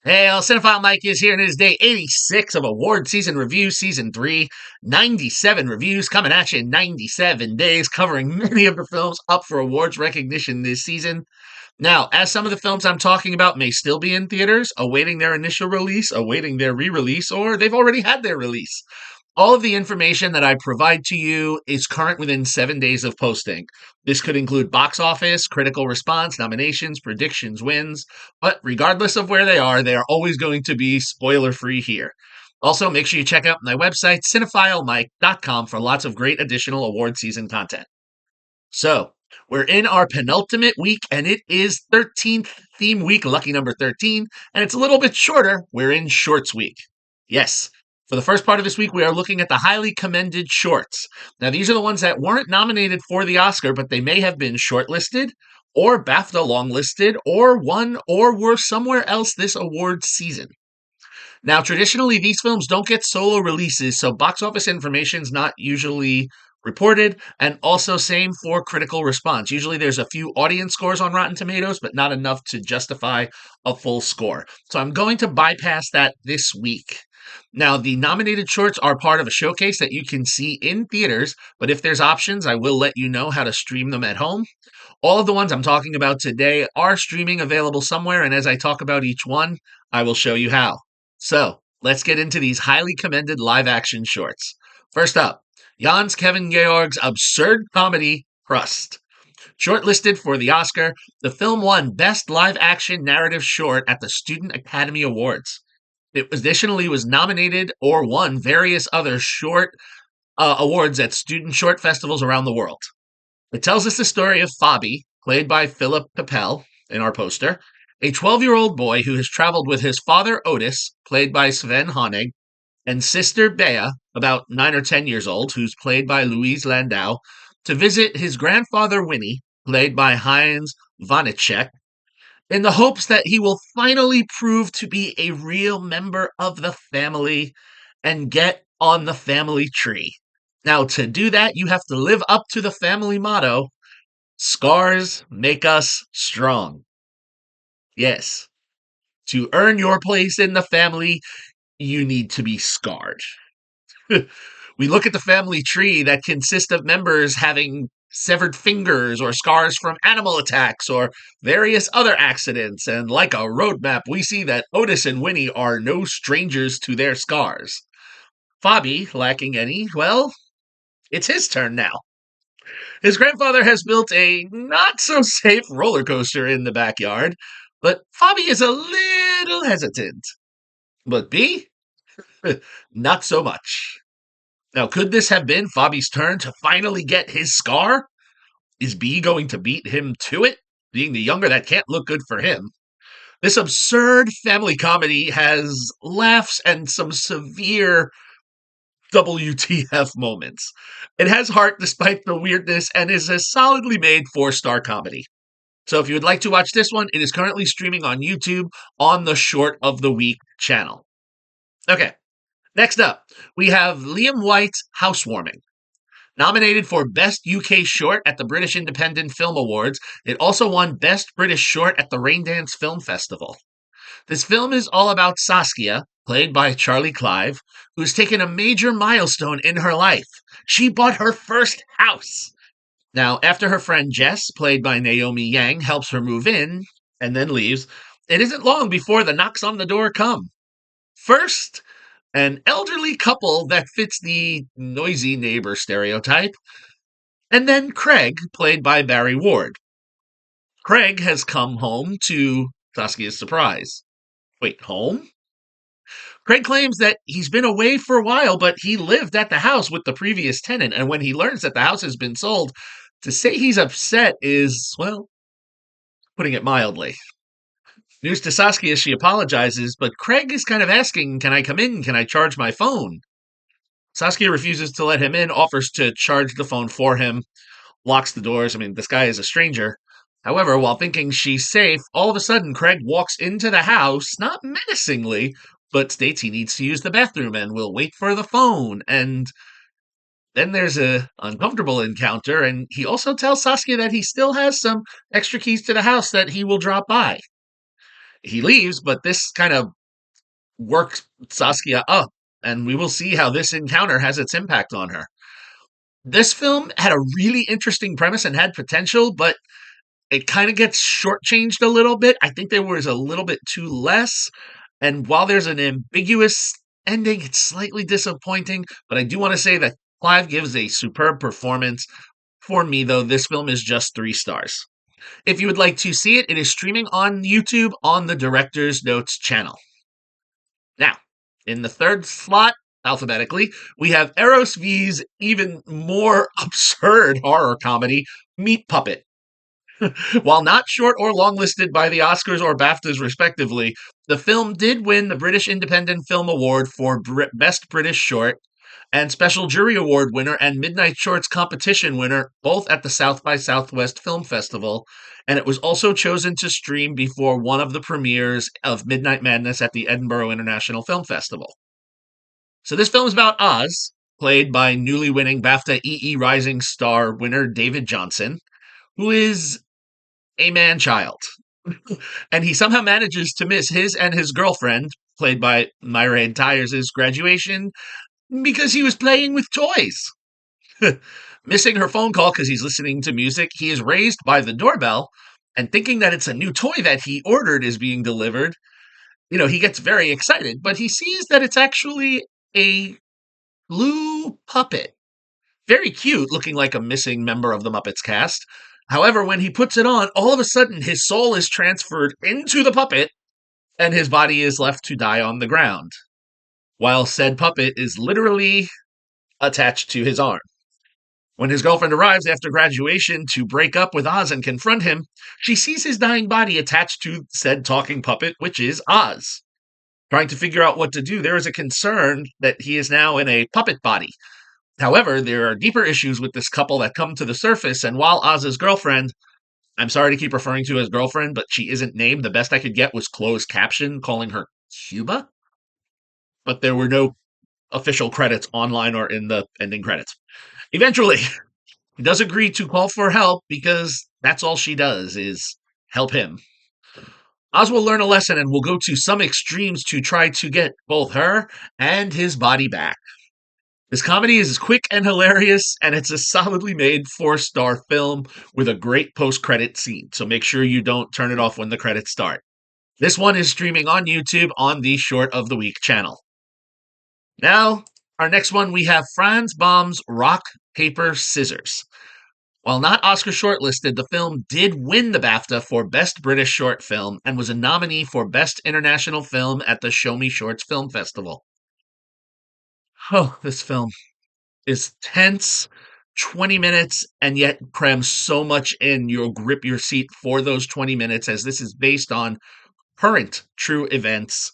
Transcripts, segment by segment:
Hey, Cinephile Mike is here, and it is day 86 of Award Season Review, Season 3. 97 reviews coming at you in 97 days, covering many of the films up for awards recognition this season. Now, as some of the films I'm talking about may still be in theaters, awaiting their initial release, awaiting their re-release, or they've already had their release. All of the information that I provide to you is current within 7 days of posting. This could include box office, critical response, nominations, predictions, wins, but regardless of where they are always going to be spoiler-free here. Also, make sure you check out my website, cinephilemike.com, for lots of great additional award season content. So, we're in our penultimate week, and it is 13th theme week, lucky number 13, and it's a little bit shorter. We're in shorts week. Yes, for the first part of this week, we are looking at the highly commended shorts. Now, these are the ones that weren't nominated for the Oscar, but they may have been shortlisted, or BAFTA longlisted, or won, or were somewhere else this award season. Now, traditionally, these films don't get solo releases, so box office information is not usually reported, and also same for critical response. Usually there's a few audience scores on Rotten Tomatoes, but not enough to justify a full score. So I'm going to bypass that this week. Now, the nominated shorts are part of a showcase that you can see in theaters, but if there's options, I will let you know how to stream them at home. All of the ones I'm talking about today are streaming available somewhere, and as I talk about each one, I will show you how. So, let's get into these highly commended live-action shorts. First up, Jans Kevin Georg's absurd comedy, Crust. Shortlisted for the Oscar, the film won Best Live Action Narrative Short at the Student Academy Awards. It additionally was nominated or won various other short awards at student short festivals around the world. It tells us the story of Fabi, played by Philip Papel in our poster, a 12-year-old boy who has traveled with his father Otis, played by Sven Honig, and sister Bea, about 9 or 10 years old, who's played by Louise Landau, to visit his grandfather Winnie, played by Heinz Vanecek, in the hopes that he will finally prove to be a real member of the family and get on the family tree. Now, to do that, you have to live up to the family motto, scars make us strong. Yes, to earn your place in the family, you need to be scarred. We look at the family tree that consists of members having severed fingers or scars from animal attacks or various other accidents, and like a roadmap, we see that Otis and Winnie are no strangers to their scars. Fabi, lacking any, well, it's his turn now. His grandfather has built a not-so-safe roller coaster in the backyard, but Fabi is a little hesitant. But B? Not so much. Now, could this have been Fabi's turn to finally get his scar? Is B going to beat him to it? Being the younger, that can't look good for him. This absurd family comedy has laughs and some severe WTF moments. It has heart despite the weirdness and is a solidly made 4-star comedy. So if you would like to watch this one, it is currently streaming on YouTube on the Short of the Week channel. Okay, next up, we have Liam White's Housewarming. Nominated for Best UK Short at the British Independent Film Awards, it also won Best British Short at the Raindance Film Festival. This film is all about Saskia, played by Charlie Clive, who's taken a major milestone in her life. She bought her first house. Now, after her friend Jess, played by Naomi Yang, helps her move in and then leaves, it isn't long before the knocks on the door come. First, an elderly couple that fits the noisy neighbor stereotype, and then Craig, played by Barry Ward. Craig has come home to Saskia's surprise. Wait, home? Craig claims that he's been away for a while, but he lived at the house with the previous tenant, and when he learns that the house has been sold, to say he's upset is, well, putting it mildly. News to Saskia, she apologizes, but Craig is kind of asking, can I come in? Can I charge my phone? Saskia refuses to let him in, offers to charge the phone for him, locks the doors. I mean, this guy is a stranger. However, while thinking she's safe, all of a sudden Craig walks into the house, not menacingly, but states he needs to use the bathroom and will wait for the phone. And then there's a uncomfortable encounter, and he also tells Saskia that he still has some extra keys to the house that he will drop by. He leaves, but this kind of works Saskia up, and we will see how this encounter has its impact on her. This film had a really interesting premise and had potential, but it kind of gets shortchanged a little bit. I think there was a little bit too less. And while there's an ambiguous ending, it's slightly disappointing. But I do want to say that Clive gives a superb performance. For me, though, this film is just 3 stars. If you would like to see it, it is streaming on YouTube on the Director's Notes channel. Now, in the third slot, alphabetically, we have Eros V's even more absurd horror comedy, Meat Puppet. While not short or longlisted by the Oscars or BAFTAs respectively, the film did win the British Independent Film Award for Best British Short and Special Jury Award winner and Midnight Shorts competition winner, both at the South by Southwest Film Festival, and it was also chosen to stream before one of the premieres of Midnight Madness at the Edinburgh International Film Festival. So this film is about Oz, played by newly winning BAFTA EE Rising Star winner David Johnson, who is a man-child. And he somehow manages to miss his and his girlfriend, played by Myra Tyers' graduation, because he was playing with toys. Missing her phone call because he's listening to music, he is raised by the doorbell, and thinking that it's a new toy that he ordered is being delivered, he gets very excited, but he sees that it's actually a blue puppet. Very cute, looking like a missing member of the Muppets cast. However, when he puts it on, all of a sudden his soul is transferred into the puppet, and his body is left to die on the ground, while said puppet is literally attached to his arm. When his girlfriend arrives after graduation to break up with Oz and confront him, she sees his dying body attached to said talking puppet, which is Oz. Trying to figure out what to do, there is a concern that he is now in a puppet body. However, there are deeper issues with this couple that come to the surface, and while Oz's girlfriend, I'm sorry to keep referring to as girlfriend, but she isn't named, the best I could get was closed caption calling her Cuba, but there were no official credits online or in the ending credits. Eventually, he does agree to call for help because that's all she does is help him. Oz will learn a lesson and will go to some extremes to try to get both her and his body back. This comedy is quick and hilarious, and it's a solidly made 4-star film with a great post-credit scene, so make sure you don't turn it off when the credits start. This one is streaming on YouTube on the Short of the Week channel. Now, our next one, we have Franz Bohm's Rock, Paper, Scissors. While not Oscar shortlisted, the film did win the BAFTA for Best British Short Film and was a nominee for Best International Film at the Show Me Shorts Film Festival. Oh, this film is tense, 20 minutes, and yet crams so much in. You'll grip your seat for those 20 minutes, as this is based on current true events.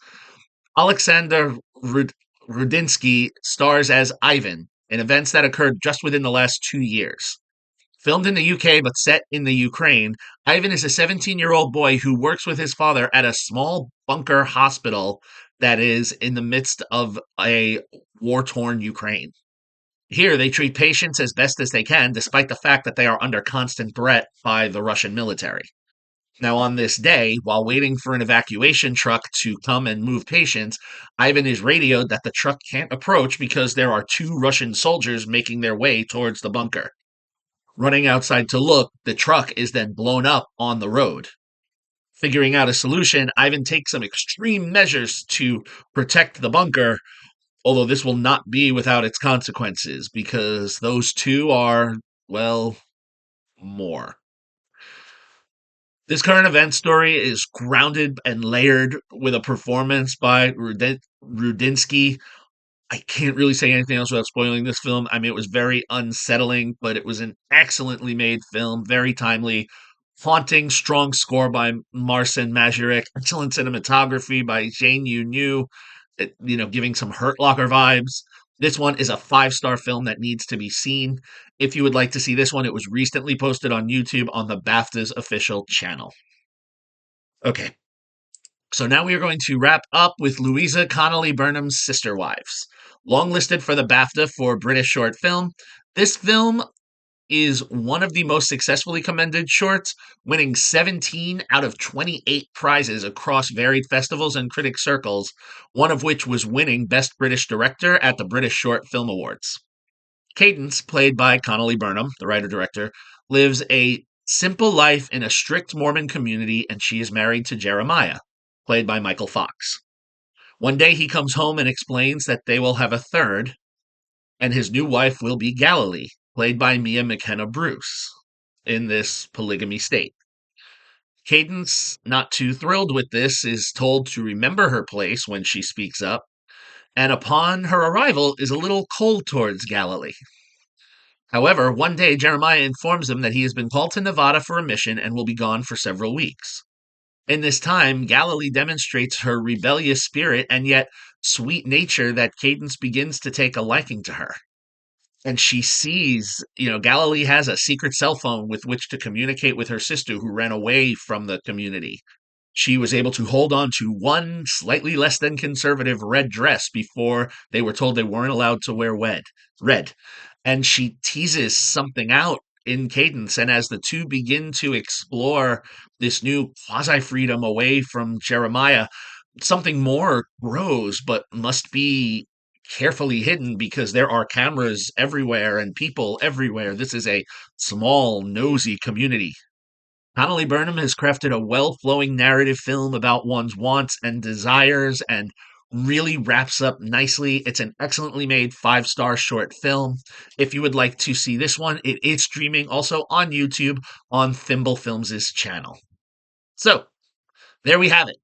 Alexander Rudinsky stars as Ivan in events that occurred just within the last 2 years. Filmed in the UK but set in the Ukraine, Ivan is a 17-year-old boy who works with his father at a small bunker hospital that is in the midst of a war-torn Ukraine. Here, they treat patients as best as they can, despite the fact that they are under constant threat by the Russian military. Now, on this day, while waiting for an evacuation truck to come and move patients, Ivan is radioed that the truck can't approach because there are 2 Russian soldiers making their way towards the bunker. Running outside to look, the truck is then blown up on the road. Figuring out a solution, Ivan takes some extreme measures to protect the bunker, although this will not be without its consequences, because those 2 are, well, more. This current event story is grounded and layered with a performance by Rudinsky. I can't really say anything else without spoiling this film. I mean, it was very unsettling, but it was an excellently made film, very timely, haunting, strong score by Marcin Mazurek, excellent cinematography by Jane Yu, giving some Hurt Locker vibes. This one is a 5-star film that needs to be seen. If you would like to see this one, it was recently posted on YouTube on the BAFTA's official channel. Okay, so now we are going to wrap up with Louisa Connolly-Burnham's Sister Wives. Long listed for the BAFTA for British Short Film, this film is one of the most successfully commended shorts, winning 17 out of 28 prizes across varied festivals and critic circles, one of which was winning Best British Director at the British Short Film Awards. Cadence, played by Connolly-Burnham, the writer-director, lives a simple life in a strict Mormon community, and she is married to Jeremiah, played by Michael Fox. One day he comes home and explains that they will have a third, and his new wife will be Galilee, played by Mia McKenna Bruce, in this polygamy state. Cadence, not too thrilled with this, is told to remember her place when she speaks up, and upon her arrival is a little cold towards Galilee. However, one day Jeremiah informs him that he has been called to Nevada for a mission and will be gone for several weeks. In this time, Galilee demonstrates her rebellious spirit and yet sweet nature that Cadence begins to take a liking to her. And she sees, Galilee has a secret cell phone with which to communicate with her sister who ran away from the community. She was able to hold on to one slightly less than conservative red dress before they were told they weren't allowed to wear red. And she teases something out in Cadence. And as the two begin to explore this new quasi freedom away from Jeremiah, something more grows, but must be carefully hidden because there are cameras everywhere and people everywhere. This is a small, nosy community. Connolly-Burnham has crafted a well-flowing narrative film about one's wants and desires and really wraps up nicely. It's an excellently made 5-star short film. If you would like to see this one, it is streaming also on YouTube on Thimble Films' channel. So, there we have it.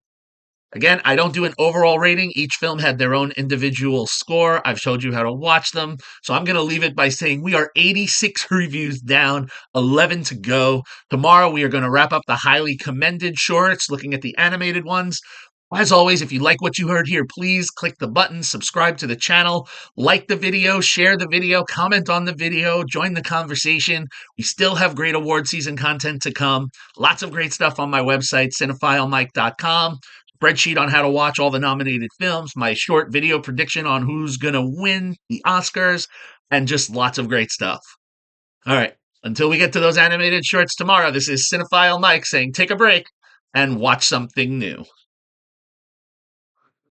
Again, I don't do an overall rating. Each film had their own individual score. I've showed you how to watch them. So I'm going to leave it by saying we are 86 reviews down, 11 to go. Tomorrow we are going to wrap up the highly commended shorts, looking at the animated ones. As always, if you like what you heard here, please click the button, subscribe to the channel, like the video, share the video, comment on the video, join the conversation. We still have great award season content to come. Lots of great stuff on my website, cinephilemike.com. Spreadsheet on how to watch all the nominated films, my short video prediction on who's going to win the Oscars, and just lots of great stuff. All right, until we get to those animated shorts tomorrow, this is Cinephile Mike saying take a break and watch something new.